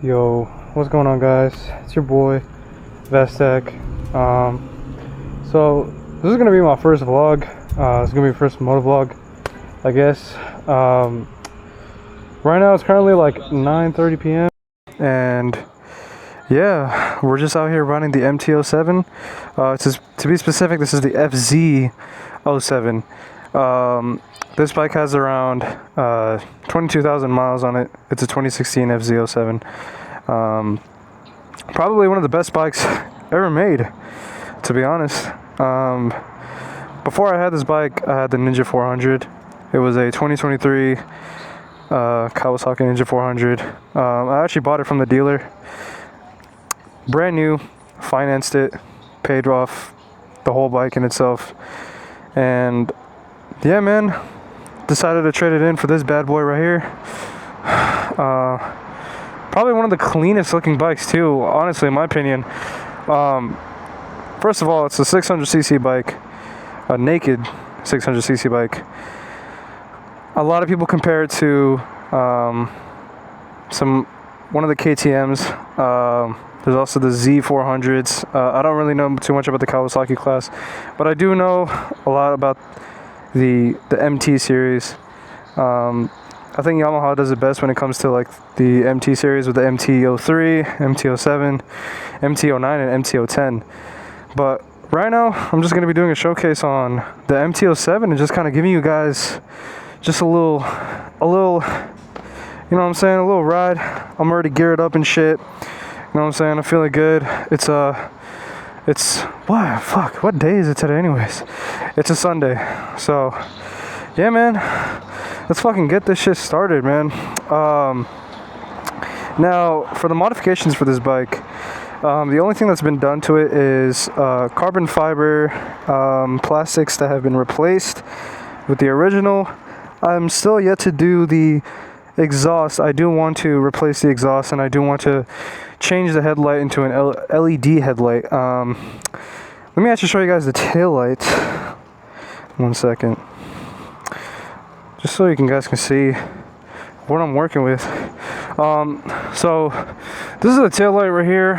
Yo, what's going on, guys? It's your boy Vestec. So this is gonna be my first vlog. It's gonna be my first motovlog, I guess. Right now it's currently like 9:30 p.m. and yeah, we're just out here running the MT-07. To be specific, this is the FZ-07. This bike has around 22,000 miles on it. It's a 2016 FZ-07. Probably one of the best bikes ever made, to be honest. Before I had this bike, I had the Ninja 400. It was a 2023 Kawasaki Ninja 400. I actually bought it from the dealer. Brand new, financed it, paid off the whole bike in itself. And yeah, man, decided to trade it in for this bad boy right here. Probably one of the cleanest looking bikes too, honestly, in my opinion. First of all, it's a 600cc bike, a naked 600cc bike. A lot of people compare it to one of the KTMs. There's also the Z400s. I don't really know too much about the Kawasaki class, but I do know a lot about the MT series. I think Yamaha does it best when it comes to like the MT series with the MT-03, MT-07, MT-09, and MT-10. But right now, I'm just going to be doing a showcase on the MT-07 and just kind of giving you guys just a little, you know what I'm saying, a little ride. I'm already geared up and shit. You know what I'm saying? I'm feeling good. What day is it today anyways? It's a Sunday. So, yeah, man. Let's fucking get this shit started, man. Now, for the modifications for this bike, the only thing that's been done to it is carbon fiber plastics that have been replaced with the original. I'm still yet to do the exhaust. I do want to replace the exhaust, and I do want to change the headlight into an LED headlight. Let me actually show you guys the tail light. 1 second. Just so you guys can see what I'm working with. So this is the tail light right here.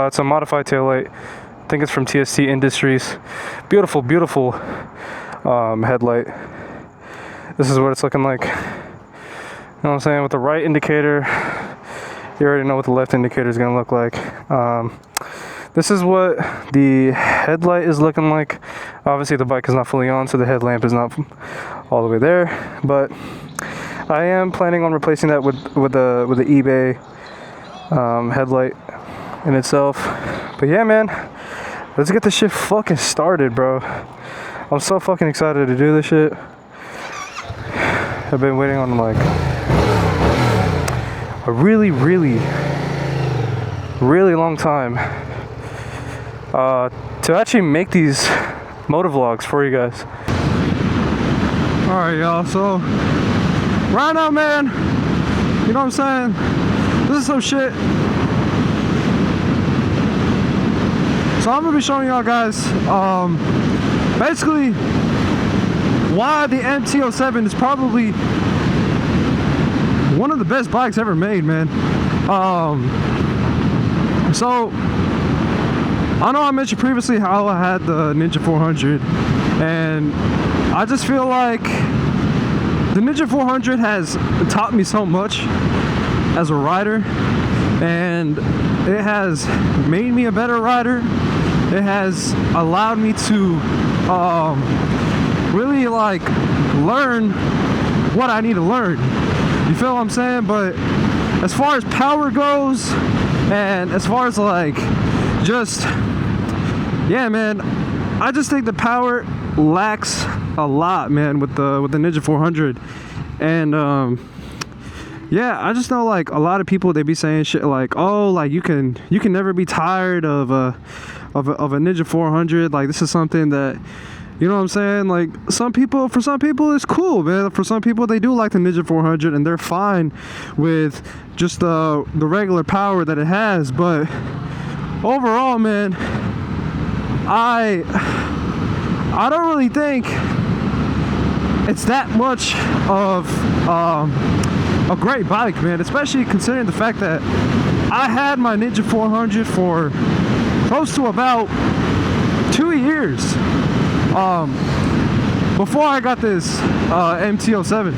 It's a modified tail light. I think it's from TST Industries. Beautiful, beautiful headlight. This is what it's looking like. You know what I'm saying? With the right indicator, you already know what the left indicator is going to look like. This is what the headlight is looking like. Obviously the bike is not fully on, so the headlamp is not all the way there. But I am planning on replacing that with the eBay headlight in itself. But yeah, man, let's get this shit fucking started, bro. I'm so fucking excited to do this shit. I've been waiting on like a really long time to actually make these motovlogs for you guys. Alright, y'all, so right now, man, you know what I'm saying, this is some shit. So I'm gonna be showing y'all guys basically why the MT-07 is probably one of the best bikes ever made, man. So I know I mentioned previously how I had the Ninja 400, and I just feel like the Ninja 400 has taught me so much as a rider, and it has made me a better rider. It has allowed me to really like learn what I need to learn. You feel what I'm saying? But as far as power goes, and as far as like just, yeah, man, I just think the power lacks a lot, man, with the Ninja 400. And yeah, I just know like a lot of people, they be saying shit like, oh, like you can never be tired of a Ninja 400. Like this is something that, you know what I'm saying? Like for some people it's cool, man. For some people they do like the Ninja 400 and they're fine with just the regular power that it has. But overall, man, I don't really think it's that much of a great bike, man, especially considering the fact that I had my Ninja 400 for close to about 2 years before I got this MT-07.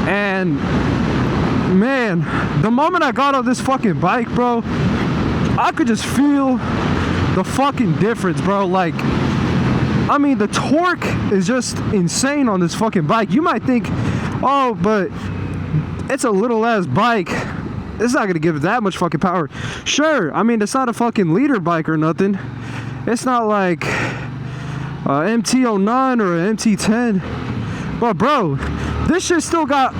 And man, the moment I got on this fucking bike, bro, I could just feel the fucking difference, bro. Like, I mean, the torque is just insane on this fucking bike. You might think, oh, but it's a little ass bike, it's not gonna give it that much fucking power. Sure, I mean, it's not a fucking leader bike or nothing. It's not like MT-09 or an MT-10. But bro, this shit still got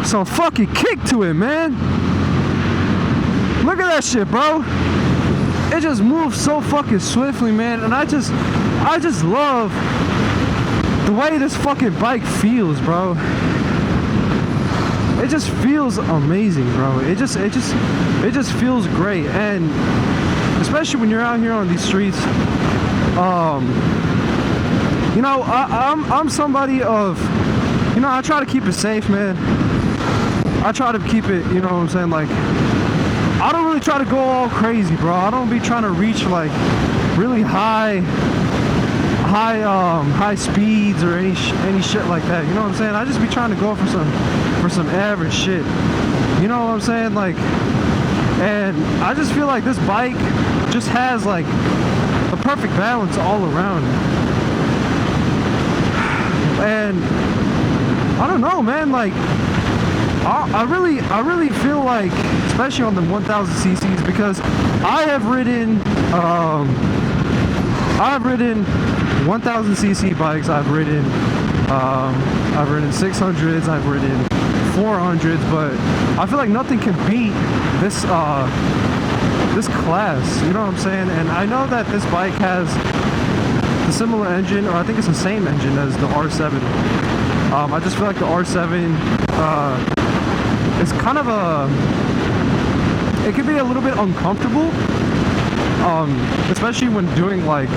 some fucking kick to it, man. Look at that shit, bro. It just moves so fucking swiftly, man. And I just love the way this fucking bike feels, bro. It just feels amazing, bro. It just feels great. And especially when you're out here on these streets, you know, I'm somebody of, you know, I try to keep it safe, man. I try to keep it, you know what I'm saying, like, I don't really try to go all crazy, bro. I don't be trying to reach like really high speeds or any shit like that. You know what I'm saying? I just be trying to go for some average shit. You know what I'm saying? Like, and I just feel like this bike just has like the perfect balance all around. And I don't know, man, like I really feel like, especially on the 1000 cc's, because I have ridden 1000 cc bikes. I've ridden 600s, I've ridden 400s, but I feel like nothing can beat this this class, you know what I'm saying? And I know that this bike has the similar engine, or I think it's the same engine as the R7. I just feel like the R7 it's kind of it can be a little bit uncomfortable, especially when doing like,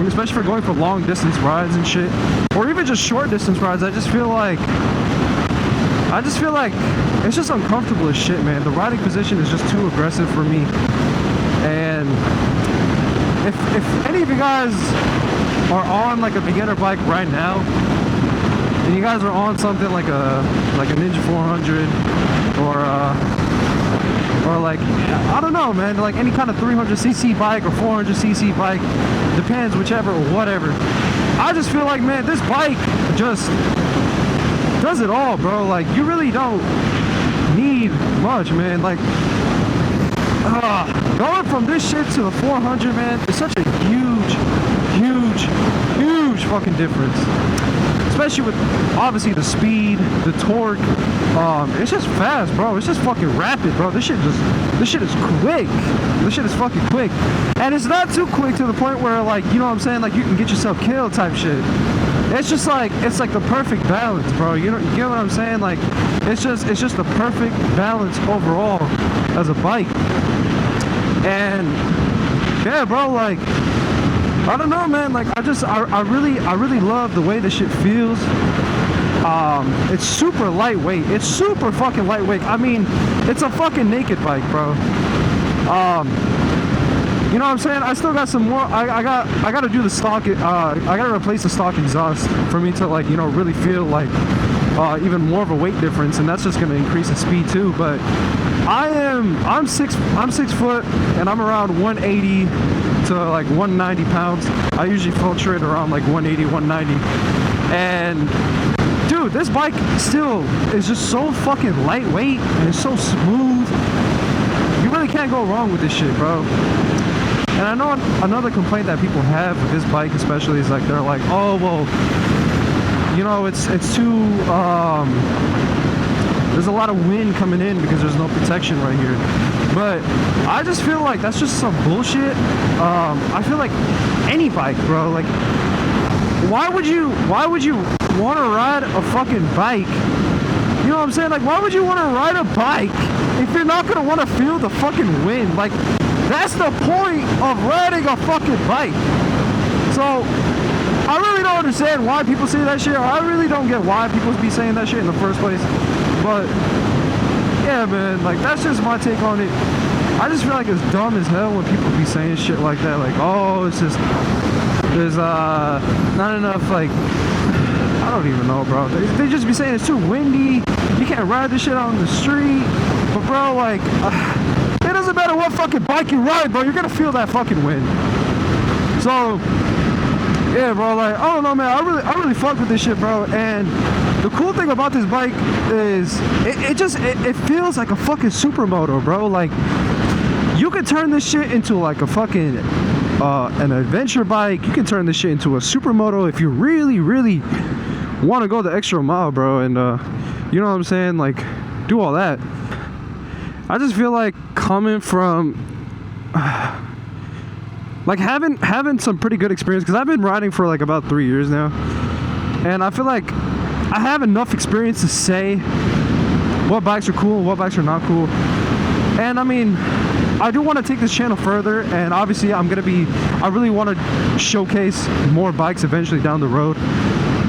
especially for going for long distance rides and shit, or even just short distance rides. I just feel like it's just uncomfortable as shit, man. The riding position is just too aggressive for me. And if any of you guys are on like a beginner bike right now, and you guys are on something like a Ninja 400 or like, I don't know, man, like any kind of 300cc bike or 400cc bike, depends, whichever or whatever. I just feel like, man, this bike just does it all, bro. Like, you really don't need much, man. Like, going from this shit to the 400, man, is such a huge fucking difference. Especially with, obviously, the speed, the torque. It's just fast, bro. It's just fucking rapid, bro. This shit is quick. This shit is fucking quick. And it's not too quick to the point where, like, you know what I'm saying, like, you can get yourself killed type shit. It's just like, it's like the perfect balance, bro. You get what I'm saying? Like, it's just the perfect balance overall as a bike. And yeah, bro, like, I don't know, man. Like, I really love the way this shit feels. It's super lightweight. It's super fucking lightweight. I mean, it's a fucking naked bike, bro. You know what I'm saying? I still got some more. I gotta do the stock. I gotta replace the stock exhaust for me to, like, you know, really feel like even more of a weight difference, and that's just gonna increase the speed too. But I'm 6 foot, and I'm around 180 to like 190 pounds. I usually fluctuate around like 180, 190. And dude, this bike still is just so fucking lightweight and it's so smooth. You really can't go wrong with this shit, bro. And I know another complaint that people have with this bike especially is like, they're like, oh, well, you know, it's too, there's a lot of wind coming in because there's no protection right here. But I just feel like that's just some bullshit. I feel like any bike, bro, like, why would you want to ride a fucking bike? You know what I'm saying? Like, why would you want to ride a bike if you're not going to want to feel the fucking wind? Like, that's the point of riding a fucking bike. So I really don't don't understand why people say that shit. I really don't get why people be saying that shit in the first place. But yeah, man, like that's just my take on it. I just feel like it's dumb as hell when people be saying shit like that. Like, oh, it's just there's not enough, like, I don't even know, bro. They just be saying it's too windy. You can't ride this shit out on the street. But bro, like, it doesn't matter what fucking bike you ride, bro. You're gonna feel that fucking wind. So yeah, bro, like, I don't know, man. I really fuck with this shit, bro. And the cool thing about this bike is it feels like a fucking supermoto, bro. Like, you can turn this shit into like a fucking an adventure bike. You can turn this shit into a supermoto if you really want to go the extra mile, bro. And you know what I'm saying, like, do all that. I just feel like coming from like having some pretty good experience, because I've been riding for like about 3 years now, and I feel like I have enough experience to say what bikes are cool and what bikes are not cool. And I mean, I do want to take this channel further, and obviously I really want to showcase more bikes eventually down the road.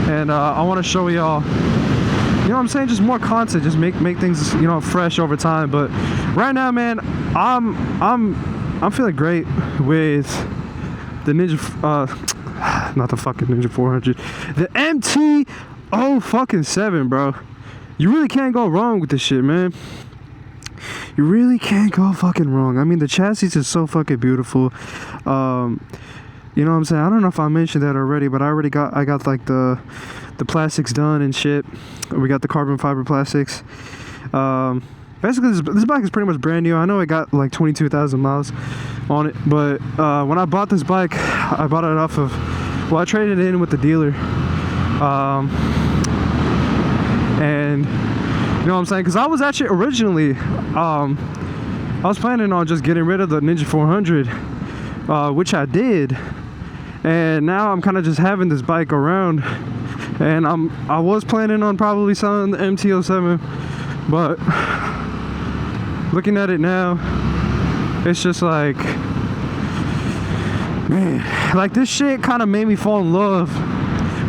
And I want to show y'all, you know what I'm saying, just more content, just make things, you know, fresh over time. But right now, man, I'm feeling great with the Ninja, not the fucking Ninja 400, the MT-07, bro. You really can't go wrong with this shit, man. You really can't go fucking wrong. I mean, the chassis is so fucking beautiful. You know what I'm saying? I don't know if I mentioned that already, but I got like the plastics done and shit. We got the carbon fiber plastics. Basically, this bike is pretty much brand new. I know it got like 22,000 miles on it, but when I bought this bike, I bought it off of, well, I traded it in with the dealer. And you know what I'm saying? Because I was actually originally, I was planning on just getting rid of the Ninja 400, which I did. And now I'm kind of just having this bike around. And I was planning on probably selling the MT-07, but looking at it now, it's just like, man, like this shit kind of made me fall in love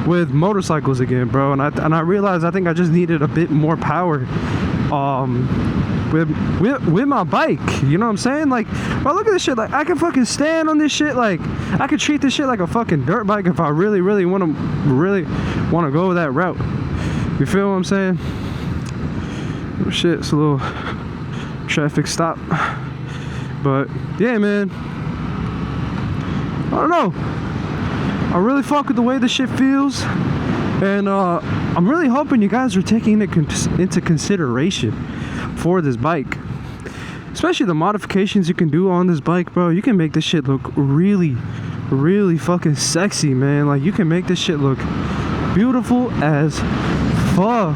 with motorcycles again, bro. And I realized I think I just needed a bit more power with my bike. You know what I'm saying? Like, bro, look at this shit. Like, I can fucking stand on this shit. Like, I could treat this shit like a fucking dirt bike if I really want to go that route. You feel what I'm saying? Oh shit, it's a little traffic stop. But yeah, man, I don't know, I really fuck with the way this shit feels, and I'm really hoping you guys are taking it into consideration for this bike, especially the modifications you can do on this bike, bro. You can make this shit look really fucking sexy, man. Like, you can make this shit look beautiful as fuck.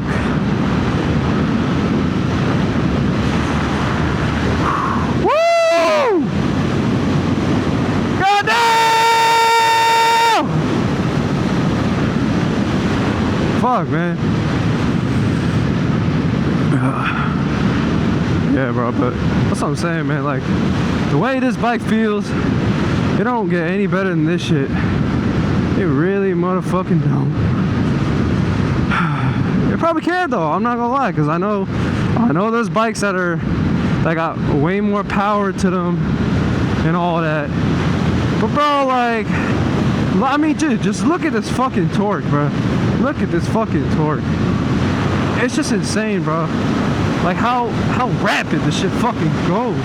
Fuck, man. Yeah, bro, but that's what I'm saying, man. Like, the way this bike feels, it don't get any better than this shit. It really motherfucking don't. It probably can, though. I'm not gonna lie, because I know there's bikes that got way more power to them and all that. But bro, like, I mean, dude, just look at this fucking torque, bro. Look at this fucking torque. It's just insane, bro. Like how rapid this shit fucking goes.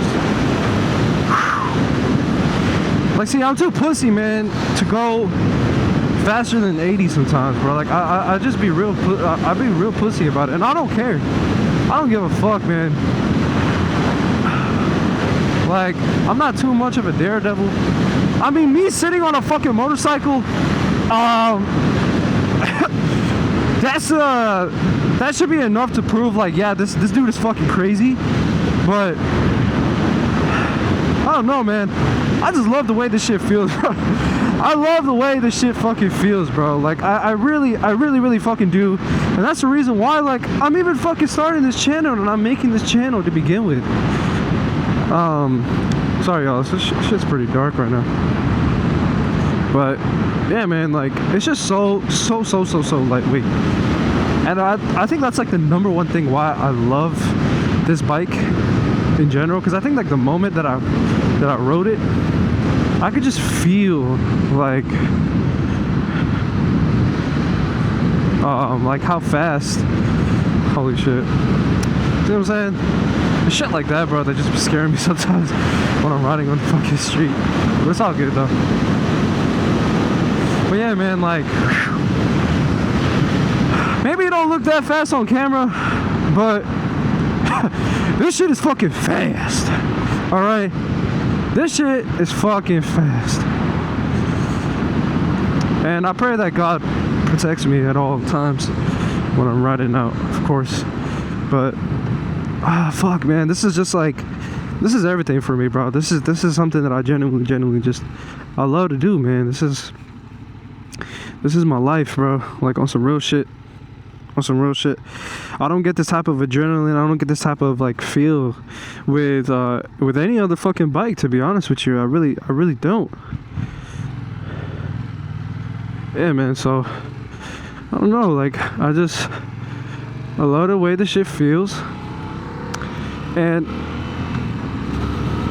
Like, see, I'm too pussy, man, to go faster than 80 sometimes, bro. Like, I just be real, I be real pussy about it, and I don't care. I don't give a fuck, man. Like, I'm not too much of a daredevil. I mean, me sitting on a fucking motorcycle, that should be enough to prove, like, yeah, this dude is fucking crazy. But I don't know, man. I just love the way this shit feels, bro. I love the way this shit fucking feels, bro. Like, I really fucking do. And that's the reason why, like, I'm even fucking starting this channel, and I'm making this channel to begin with. Sorry, y'all. This shit's pretty dark right now. But yeah, man, like it's just so lightweight, and I think that's like the number one thing why I love this bike in general, because I think like the moment that I rode it, I could just feel like how fast, holy shit, you know what I'm saying? The shit like that, bro, that just be scaring me sometimes when I'm riding on the fucking street, but it's all good though. But yeah, man, like maybe it don't look that fast on camera, but this shit is fucking fast. All right, this shit is fucking fast, and I pray that God protects me at all times when I'm riding out, of course. But fuck, man, this is just like, this is everything for me, bro. This is something that I genuinely just I love to do, man. This is my life, bro. Like on some real shit. I don't get this type of adrenaline, I don't get this type of like feel with any other fucking bike, to be honest with you. I really don't. Yeah, man, so I don't know, like I love the way the shit feels, and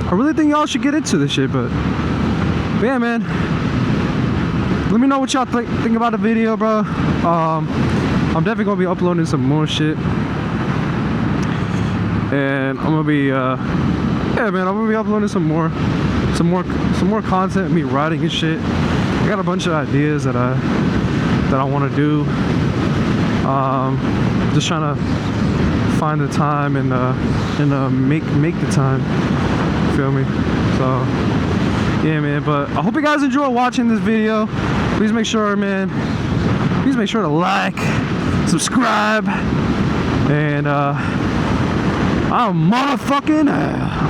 I really think y'all should get into this shit. But yeah, man, let me know what y'all think about the video, bro. I'm definitely gonna be uploading some more shit, and I'm gonna be yeah, man, I'm gonna be uploading some more content, me riding and shit. I got a bunch of ideas that I want to do. Just trying to find the time and make the time. Feel me? So yeah, man. But I hope you guys enjoy watching this video. Please make sure, man. Please make sure to like, subscribe, and I'm motherfucking out.